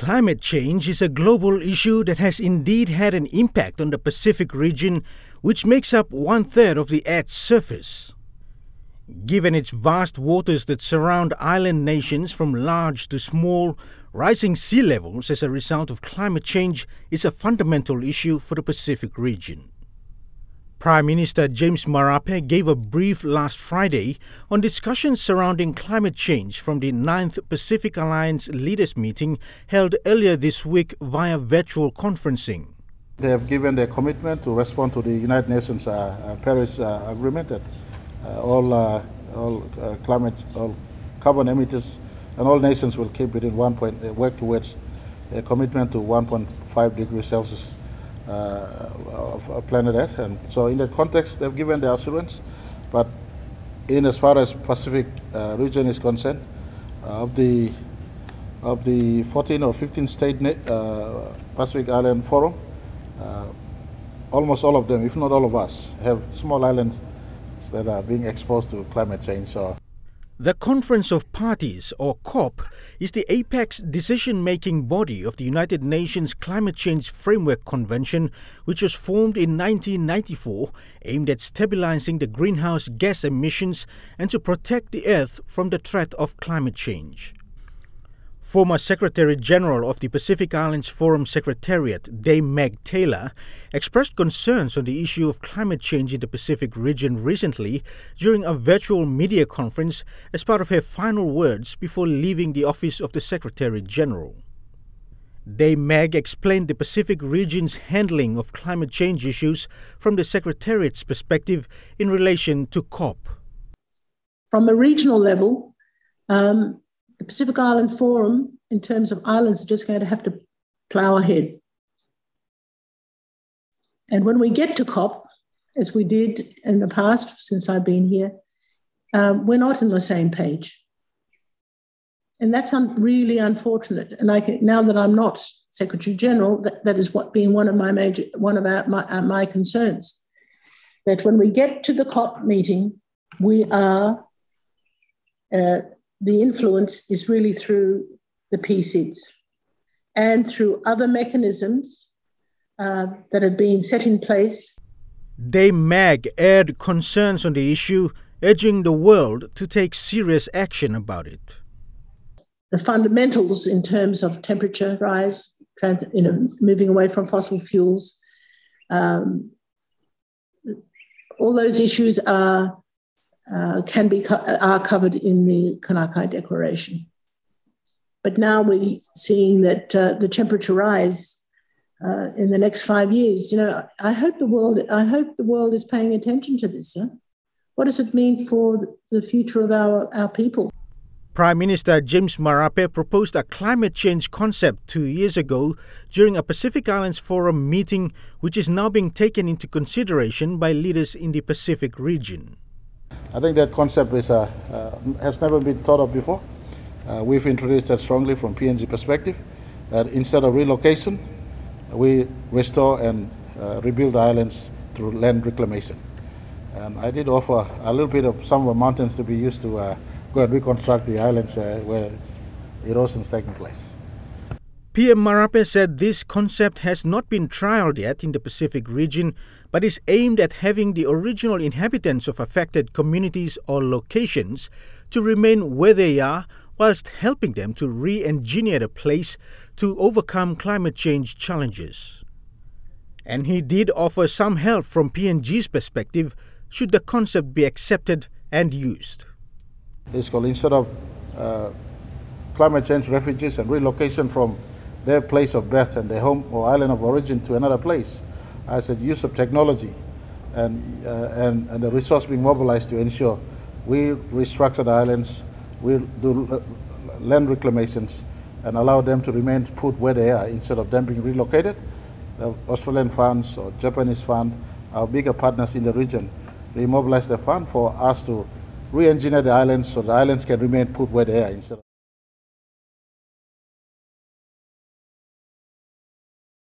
Climate change is a global issue that has indeed had an impact on the Pacific region, which makes up 1/3 of the Earth's surface. Given its vast waters that surround island nations from large to small, rising sea levels as a result of climate change is a fundamental issue for the Pacific region. Prime Minister James Marape gave a brief last Friday on discussions surrounding climate change from the 9th Pacific Alliance Leaders Meeting held earlier this week via virtual conferencing. They have given their commitment to respond to the United Nations Paris Agreement that all carbon emitters and all nations will keep within work towards a commitment to 1.5 degrees Celsius of planet Earth. And so in that context, they've given the assurance. But in as far as Pacific region is concerned, of the 14 or 15 state Pacific Island Forum, almost all of them, if not all of us, have small islands that are being exposed to climate change. The Conference of Parties, or COP, is the apex decision-making body of the United Nations Climate Change Framework Convention, which was formed in 1994, aimed at stabilizing the greenhouse gas emissions and to protect the Earth from the threat of climate change. Former Secretary-General of the Pacific Islands Forum Secretariat, Dame Meg Taylor, expressed concerns on the issue of climate change in the Pacific region recently during a virtual media conference as part of her final words before leaving the office of the Secretary-General. Dame Meg explained the Pacific region's handling of climate change issues from the Secretariat's perspective in relation to COP. From a regional level, the Pacific Island Forum, in terms of islands, are just going to have to plough ahead. And when we get to COP, as we did in the past since I've been here, we're not on the same page. And that's really unfortunate. And now that I'm not Secretary General, that is what being one of my concerns. That when we get to the COP meeting, we are the influence is really through the PCIDs and through other mechanisms that have been set in place. Dame Meg aired concerns on the issue, urging the world to take serious action about it. The fundamentals in terms of temperature rise, moving away from fossil fuels, all those issues are covered in the Kanakai Declaration. But now we're seeing that the temperature rise in the next 5 years. I hope the world is paying attention to this. What does it mean for the future of our people? Prime Minister James Marape proposed a climate change concept 2 years ago during a Pacific Islands Forum meeting, which is now being taken into consideration by leaders in the Pacific region. I think that concept has never been thought of before. We've introduced that strongly from PNG perspective, that instead of relocation, we restore and rebuild the islands through land reclamation. And I did offer a little bit of some of the mountains to be used to go and reconstruct the islands where erosion is taking place. PM Marape said this concept has not been trialled yet in the Pacific region, but is aimed at having the original inhabitants of affected communities or locations to remain where they are, whilst helping them to re-engineer the place to overcome climate change challenges. And he did offer some help from PNG's perspective should the concept be accepted and used. It's called, instead of climate change refugees and relocation from their place of birth and their home or island of origin to another place, I said use of technology and the resource being mobilized to ensure we restructure the islands, we do land reclamations and allow them to remain put where they are instead of them being relocated. The Australian funds or Japanese fund, our bigger partners in the region, remobilize the fund for us to re-engineer the islands so the islands can remain put where they are instead of